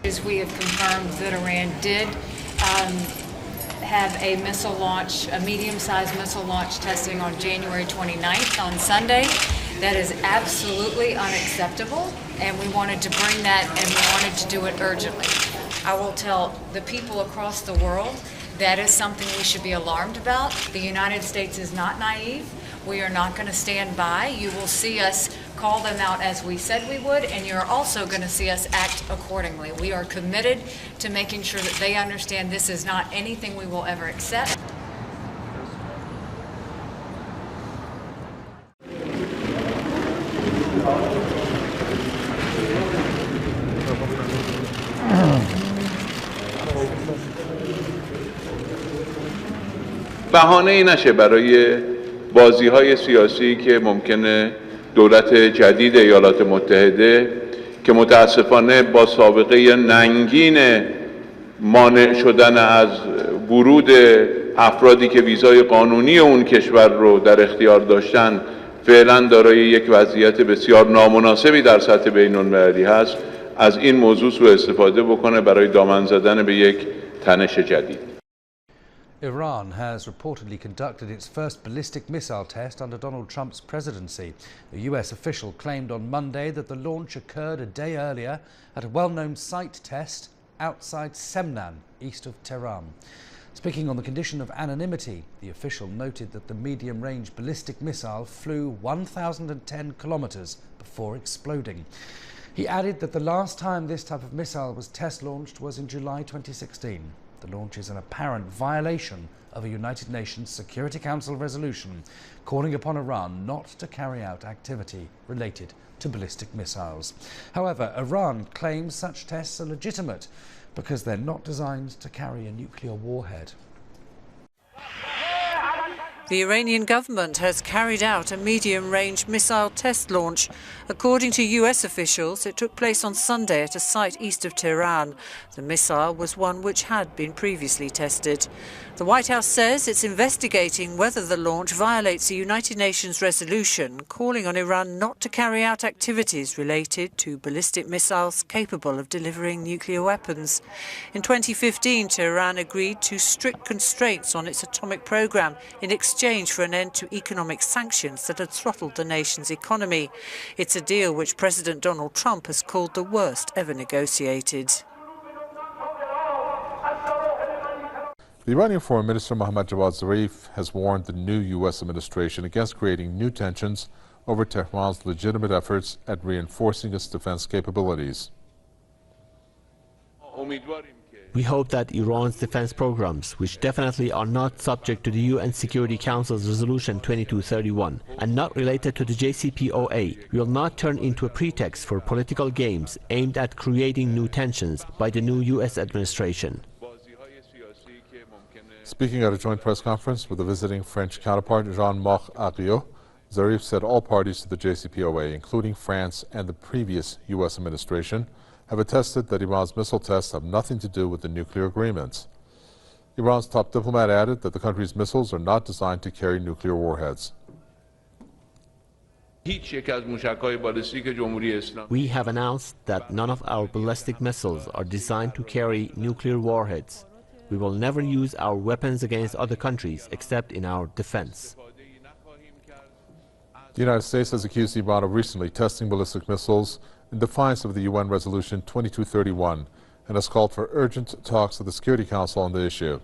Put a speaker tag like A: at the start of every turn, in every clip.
A: We have confirmed that Iran did have a missile launch, a medium-sized missile launch testing on January 29th on Sunday. That is absolutely unacceptable, and we wanted to bring that, and we wanted to do it urgently. I will tell the people across the world that is something we should be alarmed about. The United States is not naive. We are not going to stand by. You will see us call them out as we said we would, and you're also going to see us act accordingly. We are committed to making sure that they understand this is not anything we will ever accept.
B: بهانه‌ای نشه برای بازی‌های سیاسی که ممکنه دولت جدید ایالات متحده که متاسفانه با سابقه ننگین مانع شدن از ورود افرادی که ویزای قانونی اون کشور رو در اختیار داشتن فعلا دارای یک وضعیت بسیار نامناسبی در سطح بین‌المللی هست، از این موضوع سوء استفاده بکنه برای دامن زدن به یک تنش جدید.
C: Iran has reportedly conducted its first ballistic missile test under Donald Trump's presidency. A US official claimed on Monday that the launch occurred a day earlier at a well-known site test outside Semnan, east of Tehran. Speaking on the condition of anonymity, the official noted that the medium-range ballistic missile flew 1,010 kilometers before exploding. He added that the last time this type of missile was test launched was in July 2016. The launch is an apparent violation of a United Nations Security Council resolution calling upon Iran not to carry out activity related to ballistic missiles. However, Iran claims such tests are legitimate because they're not designed to carry a nuclear warhead.
D: The Iranian government has carried out a medium-range missile test launch. According to US officials, it took place on Sunday at a site east of Tehran. The missile was one which had been previously tested. The White House says it's investigating whether the launch violates a United Nations resolution calling on Iran not to carry out activities related to ballistic missiles capable of delivering nuclear weapons. In 2015, Tehran agreed to strict constraints on its atomic program in exchange for an end to economic sanctions that had throttled the nation's economy. It's a deal which President Donald Trump has called the worst ever negotiated.
E: The Iranian Foreign Minister Mohammad Javad Zarif has warned the new U.S. administration against creating new tensions over Tehran's legitimate efforts at reinforcing its defense capabilities.
F: We hope that Iran's defense programs, which definitely are not subject to the UN Security Council's Resolution 2231 and not related to the JCPOA, will not turn into a pretext for political games aimed at creating new tensions by the new US administration.
E: Speaking at a joint press conference with the visiting French counterpart Jean-Marc Ayrault, Zarif said all parties to the JCPOA, including France and the previous U.S. administration, have attested that Iran's missile tests have nothing to do with the nuclear agreements. Iran's top diplomat added that the country's missiles are not designed to carry nuclear warheads.
F: We have announced that none of our ballistic missiles are designed to carry nuclear warheads. We will never use our weapons against other countries except in our defense.
E: The United States has accused Iran of recently testing ballistic missiles in defiance of the UN Resolution 2231 and has called for urgent talks with the Security Council on the issue.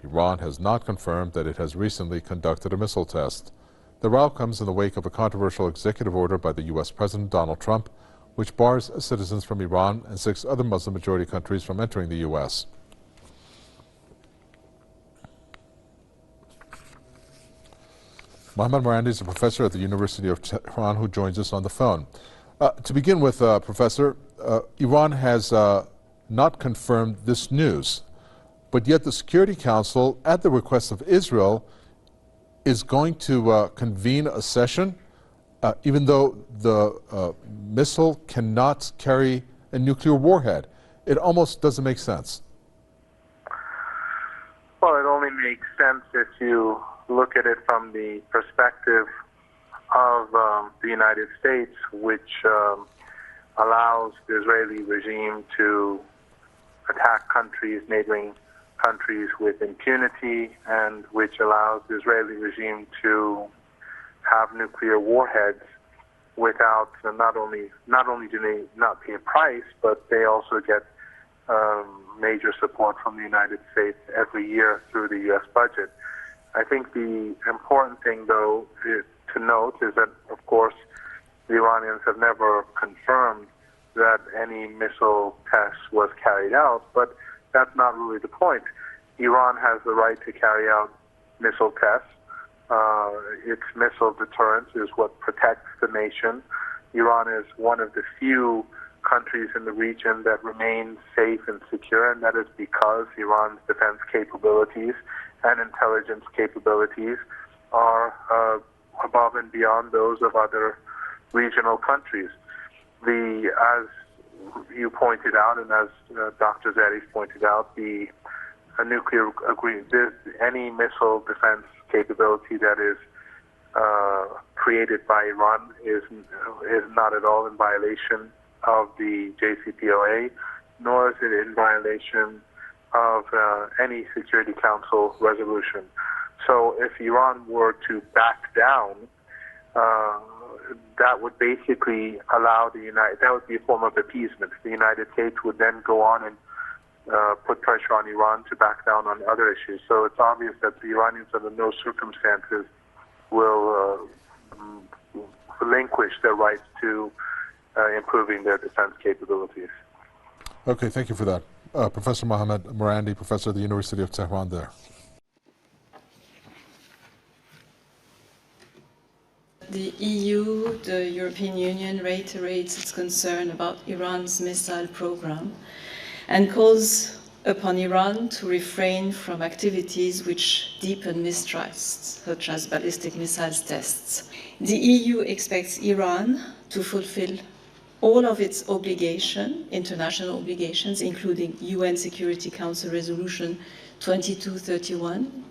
E: Iran has not confirmed that it has recently conducted a missile test. The row comes in the wake of a controversial executive order by the U.S. President Donald Trump, which bars citizens from Iran and 6 other Muslim-majority countries from entering the U.S. Mohammad Marandi is a professor at the University of Tehran who joins us on the phone. To begin with, Professor, Iran has not confirmed this news, but yet the Security Council, at the request of Israel, is going to convene a session, even though the missile cannot carry a nuclear warhead. It almost doesn't make sense.
G: Well, it only makes sense if you look at it from the perspective of the United States, which allows the Israeli regime to attack countries, neighboring countries with impunity, and which allows the Israeli regime to have nuclear warheads without not only do they not pay a price, but they also get major support from the United States every year through the U.S. budget. I think the important thing, though, to note is that, of course, the Iranians have never confirmed that any missile test was carried out, but that's not really the point. Iran has the right to carry out missile tests. Its missile deterrence is what protects the nation. Iran is one of the few countries in the region that remain safe and secure, and that is because Iran's defense capabilities and intelligence capabilities are above and beyond those of other regional countries. As you pointed out, and as Dr. Zarif pointed out, the nuclear agreement, any missile defense capability that is created by Iran is not at all in violation of the JCPOA, nor is it in violation of any Security Council resolution. So if Iran were to back down, that would basically allow that would be a form of appeasement. The United States would then go on and put pressure on Iran to back down on other issues. So it's obvious that the Iranians under no circumstances will relinquish their rights to improving their defense capabilities.
E: Okay, thank you for that. Professor Mohammad Morandi, professor at the University of Tehran there.
H: The EU, the European Union, reiterates its concern about Iran's missile program and calls upon Iran to refrain from activities which deepen mistrust, such as ballistic missiles tests. The EU expects Iran to fulfill all of its international obligations, including UN Security Council Resolution 2231.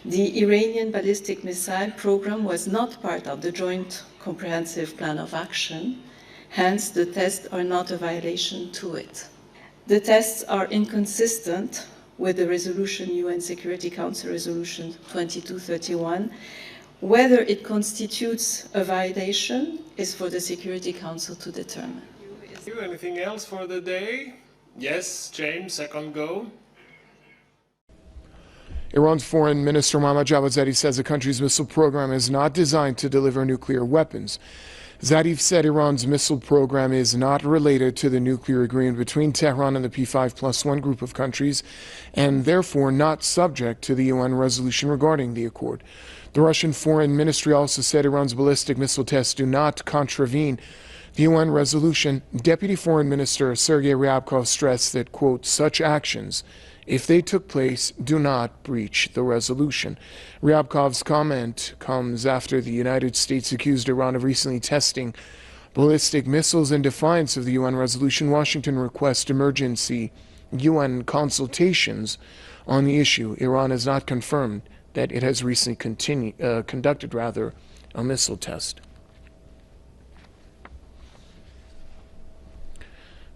H: The Iranian ballistic missile program was not part of the Joint Comprehensive Plan of Action, hence the tests are not a violation to it. The tests are inconsistent with the UN Security Council Resolution 2231. Whether it constitutes a violation is for the Security Council to determine.
I: Anything else for the day? Yes, James, second go.
J: Iran's Foreign Minister Mohammad Javad Zarif says the country's missile program is not designed to deliver nuclear weapons. Zarif said Iran's missile program is not related to the nuclear agreement between Tehran and the P5+1 group of countries, and therefore not subject to the UN resolution regarding the accord. The Russian Foreign Ministry also said Iran's ballistic missile tests do not contravene the UN resolution. Deputy Foreign Minister Sergei Ryabkov stressed that, quote, such actions, if they took place, do not breach the resolution. Ryabkov's comment comes after the United States accused Iran of recently testing ballistic missiles in defiance of the UN resolution. Washington requests emergency UN consultations on the issue. Iran has not confirmed that it has recently conducted a missile test.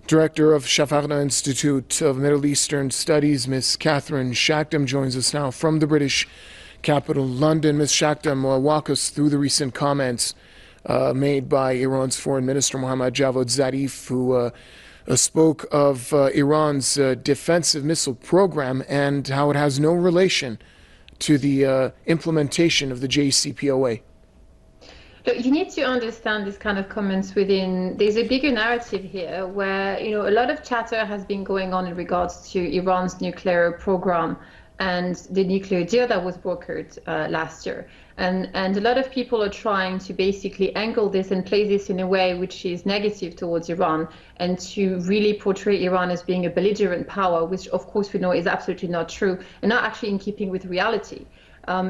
J: Director of Shafaqna Institute of Middle Eastern Studies, Ms. Catherine Shakhtam, joins us now from the British capital, London. Ms. Shakhtam, walk us through the recent comments made by Iran's Foreign Minister Mohammad Javad Zarif, who spoke of Iran's defensive missile program and how it has no relation to the implementation of the JCPOA.
K: Look, you need to understand these kind of comments there's a bigger narrative here where, a lot of chatter has been going on in regards to Iran's nuclear program and the nuclear deal that was brokered last year. And a lot of people are trying to basically angle this and play this in a way which is negative towards Iran and to really portray Iran as being a belligerent power, which of course we know is absolutely not true and not actually in keeping with reality.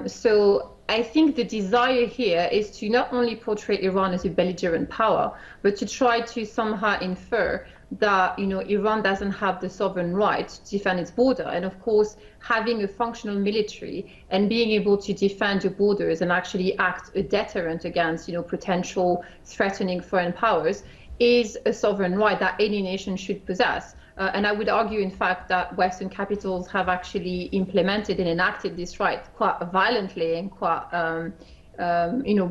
K: So I think the desire here is to not only portray Iran as a belligerent power, but to try to somehow infer that, Iran doesn't have the sovereign right to defend its border. And of course, having a functional military and being able to defend your borders and actually act a deterrent against, potential threatening foreign powers is a sovereign right that any nation should possess. And I would argue, in fact, that Western capitals have actually implemented and enacted this right quite violently and quite,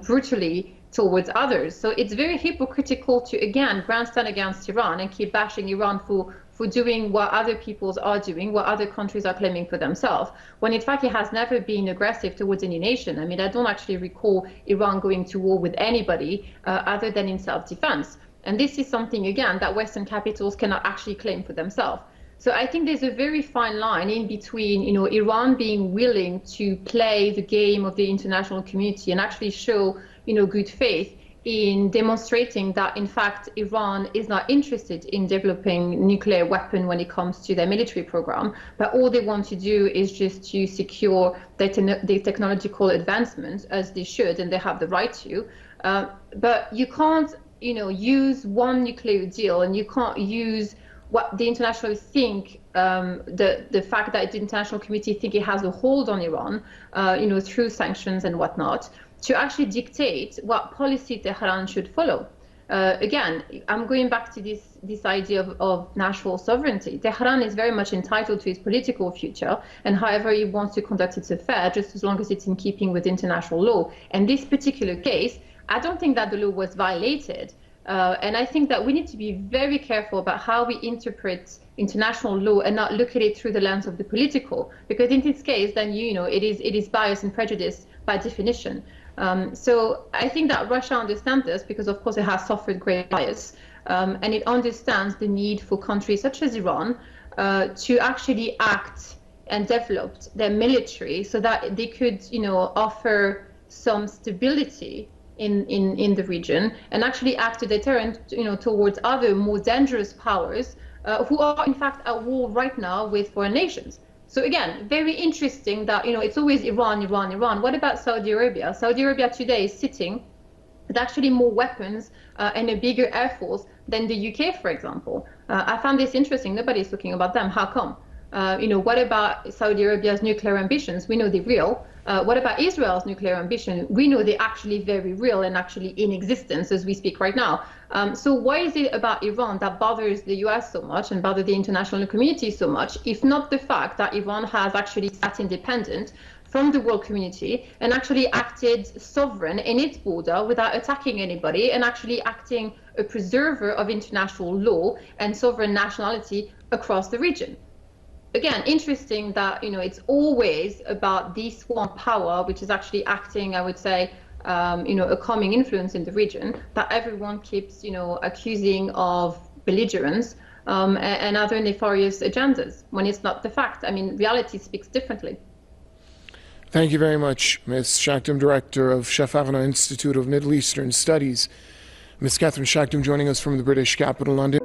K: brutally towards others. So it's very hypocritical to, again, grandstand against Iran and keep bashing Iran for doing what other peoples are doing, what other countries are claiming for themselves, when in fact it has never been aggressive towards any nation. I mean, I don't actually recall Iran going to war with anybody other than in self-defense. And this is something, again, that Western capitals cannot actually claim for themselves. So I think there's a very fine line in between, Iran being willing to play the game of the international community and actually show, good faith in demonstrating that, in fact, Iran is not interested in developing nuclear weapon when it comes to their military program, but all they want to do is just to secure their technological advancements, as they should, and they have the right to. But you can't, use one nuclear deal, and you can't use what the international think, the fact that the international community think it has a hold on Iran, through sanctions and whatnot, to actually dictate what policy Tehran should follow. Again, I'm going back to this idea of national sovereignty. Tehran is very much entitled to its political future, and however it wants to conduct its affairs, just as long as it's in keeping with international law. And this particular case, I don't think that the law was violated. And I think that we need to be very careful about how we interpret international law and not look at it through the lens of the political, because in this case, then it is bias and prejudice by definition. So I think that Russia understands this because, of course, it has suffered great bias, and it understands the need for countries such as Iran to actually act and develop their military so that they could, offer some stability in the region and actually act a deterrent, towards other more dangerous powers who are in fact at war right now with foreign nations. So again, very interesting that, it's always Iran, Iran, Iran. What about Saudi Arabia? Saudi Arabia today is sitting with actually more weapons and a bigger air force than the UK, for example. I found this interesting. Nobody's talking about them. How come? What about Saudi Arabia's nuclear ambitions? We know they're real. What about Israel's nuclear ambition? We know they're actually very real and actually in existence as we speak right now. So why is it about Iran that bothers the US so much and bothers the international community so much, if not the fact that Iran has actually sat independent from the world community and actually acted sovereign in its border without attacking anybody and actually acting a preserver of international law and sovereign nationality across the region? Again, interesting that, it's always about this one power, which is actually acting, I would say, a calming influence in the region, that everyone keeps, accusing of belligerence and other nefarious agendas, when it's not the fact. I mean, reality speaks differently.
J: Thank you very much, Ms. Shakdam, Director of Shafarna Institute of Middle Eastern Studies. Ms. Catherine Shakdam joining us from the British capital, London.